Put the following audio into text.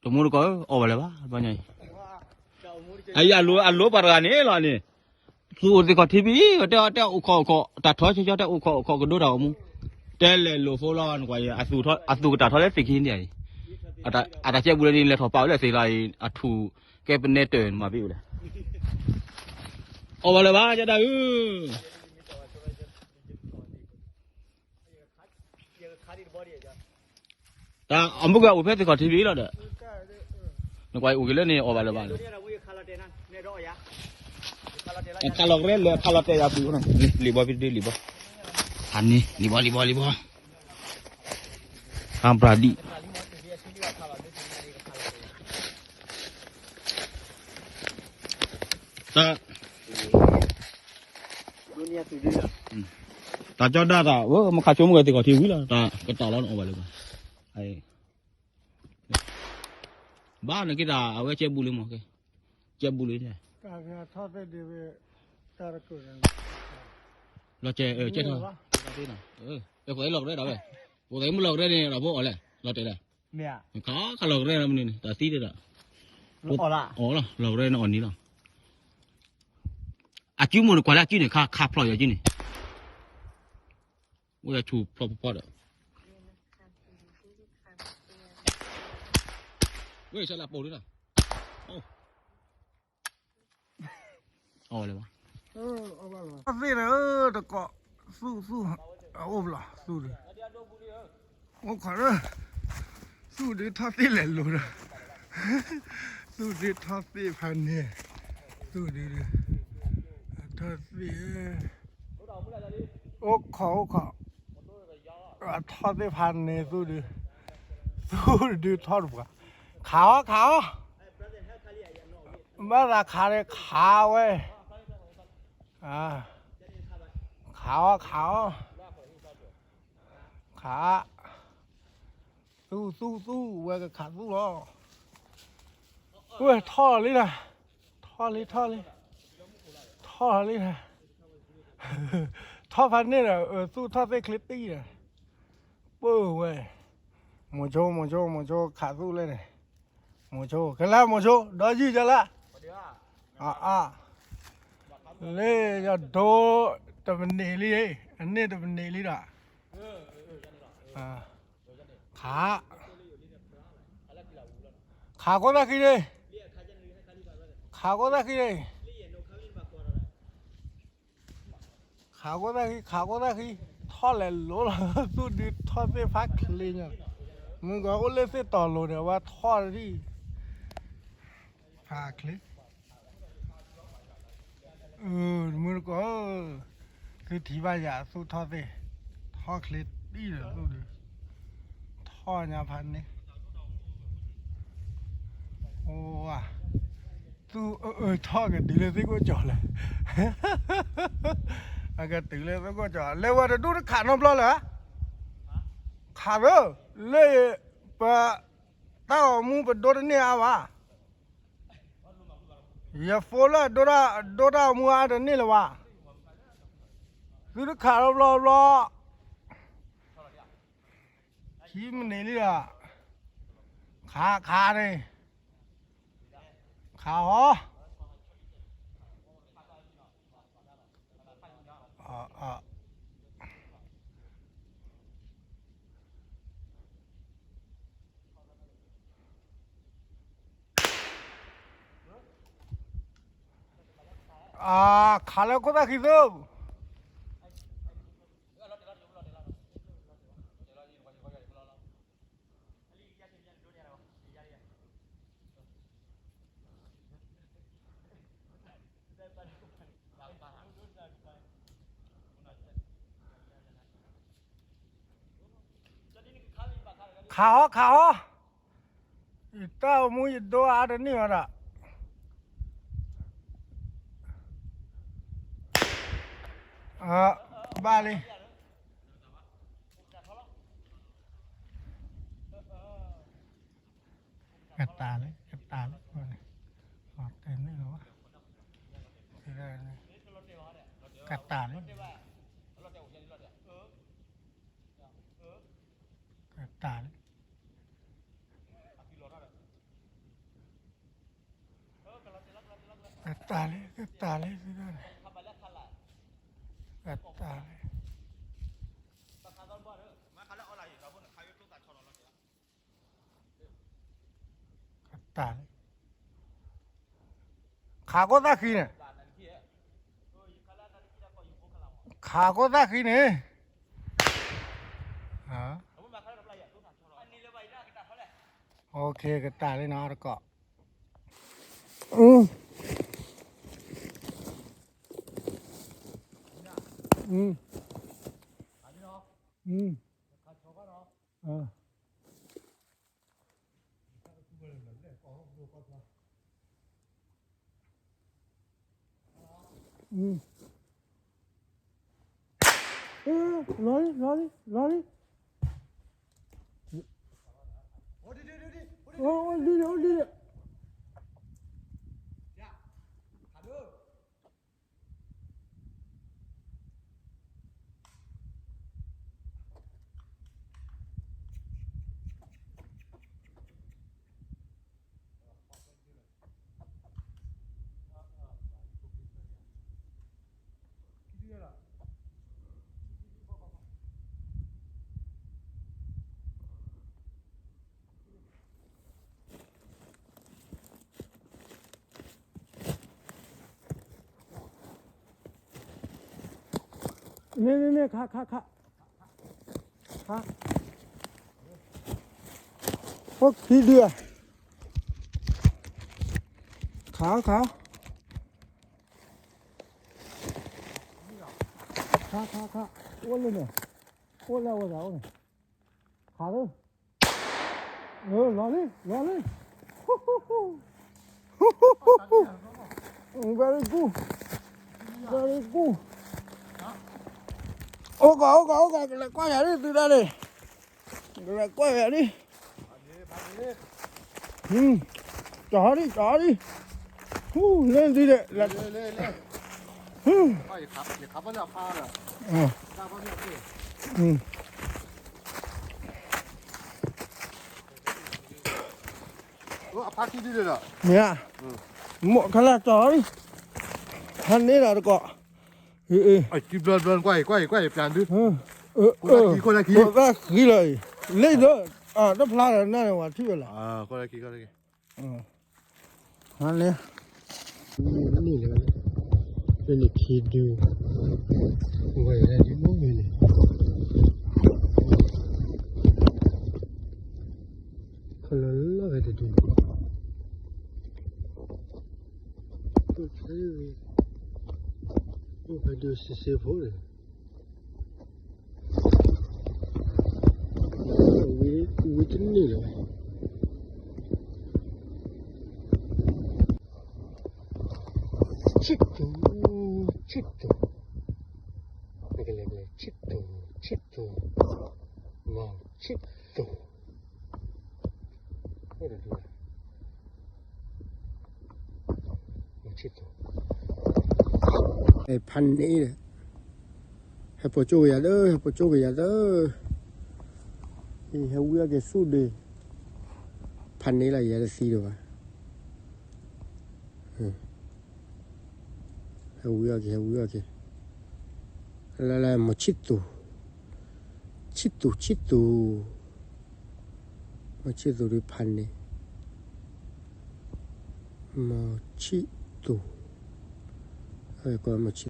ตัวมูลก็เอาไปเลยปะบ้านใหญ่ไอ้อัลลูปารานนี่หรอนี่สู้ที่ก็ทีวีเดี๋ยวเขาตัดท้อใช่ไหมเดี๋ยวเขาก็ดูเรามูเดี๋ยวเลยโลโฟลอนกว่าอัสูตัดท้อเลยสิกินเนี่ยอาจจะเจ้าบุรีเลยถอดเปล่าเลยสิไรอัตูแกเป็นเนเธอร์มาพี่เลยเอาไปเลยปะจะได้แต่อันบุกอุปถัมภ์ก็ทีวีแล้วเด้อนึกว่าอุกิเลนี่เอาไปเลยบ้างkalau keren le kalau teh abu na liba video liba ani liba kam pradi ta dunia tu dia ta cho da ta wo ma kha chom ga ti ko thi wi la ta ka ta lo no ba le ba ai ba na ki da awe che bu le mo ke che bu le neทอดได้ดีเว้ยตาระกุนเราเจเจเท่าที่น่ะเดี๋ยวก็ไอ้หลอกได้ดอกเว้ยโอ้แต่มึงหลอกได้เนี่ยเราพวกอะไรเราเตะได้เนี่ยเขาหลอกได้นะมึงนี่แต่ตีได้ละอ๋อละหลอกได้นะอ่อนนี้ละอาจิ้มมันกว่าละจิ้มเนี่ยข้าพลอยจิ้มเนี่ยว่าจะชูพลอดอ่ะเว้ยใช่ละโปด้วยล่ะเอาเลยวะเอาบ้างเหรอสิเลยตะเกาะสู้เอาอบละสู้ดิโอ้ขอเลยสู้ดิทอดที่แหลมเลยสู้ดิทอดที่พันเนี่ยสู้ดิทอดที่โอ้ขอทอดที่พันเนี่ยสู้ดิทอดปะขาวมาราคาเลยขาวเว้ยขาวขาสู้เว้ยก็ขาสู้หรอเว้ยท่อเลยนะท่อเลยนะท่อพันนี่แหละสู้ท่อเซ็กคลิปตี้นะเว้ยโมโชขาสู้เลยเนี่ยโมโชกันแล้วโมโชดอยี่จะละเลยจะโดตะวันเนลี่อันนี้ตะวันเนลี่ด่ะขาก็ได้กี่เลยขาก็ได้กี่ทอดเลยโลละสู้ดิทอดเส้พักเลยเนี่ยมึงก็เอาเล่นเส้ต่อโลเนี่ยว่าทอดที่พักเลยมึงก็คือที่ว่าอย่าสู้ทอดเลยทอดคลิปนี่เหรอสู้ดิทอดยาพันนี่โอ้ว่ะสู้ทอดกันดีเลยสิก็จ่อเลยอากันตีเลยสิก็จ่อเลยว่าจะดูขาดน้ำร้อนเหรอขาดเหรอเลยปะเต้ามูปะโดนเนี่ยว่ะอย่าโฟล่าโดรามัวเดินนี่เลยวะคือขาเรารอขี้มันนี่เลยอ่ะขาเลยขาหรอขาแล้วก็ได้คิดดูขาอีเต้ามูยตัวอะไรนี่มาละบ้าเลยกัดตาเลยหอดเต็มนี่หรอวะที่ได้เลยกัดตาเลยกัดตาเลย Catale, catale, catale. Catale. Khá có ra khi này. Khá có ra khi này. Hả? Ok, catale nó đã có. Ừ. Ừ. Ừ. Ờ. Ừ. Ừ. Nói đi. Đi. Nè, khá. Ốc khí đưa. Khá. Khá. Ôn lên nè. Ôn lên này. Khá lên. Lo lên. Very good. Ô cậu, lại quay về đi, từ đây này. Lại quay về đi. Ừ. Chó đi. Lên đi đệ. Lên. Ừ. 아파트 들이라. Nè. Một cái là chó đi. Hắn đấy là cọ. Ừ. 아, 기변 quay ပြန်đi. Cô là khí. Cô là khí rồi. Lên nữa. À, nó phá là nó là thứ là. 아, cô là khí. Hắn đấy. Ini lah, ini kidu, wah ada di mana ni? Kalau lah ada tu, tu cari, tu ada sesuatu le. Wih tu ni lah. Cittu. Lagi. Cittu. Wow, cittu. Ada dua. Cittu. Pan ni le. Hapo cuy ya dah. Ini hawa ke sudah. Pan ni lah ya dah sih doa. Hawa ke. La một cittu. Một cittu đi pan này. Một cittu. Còn một cittu.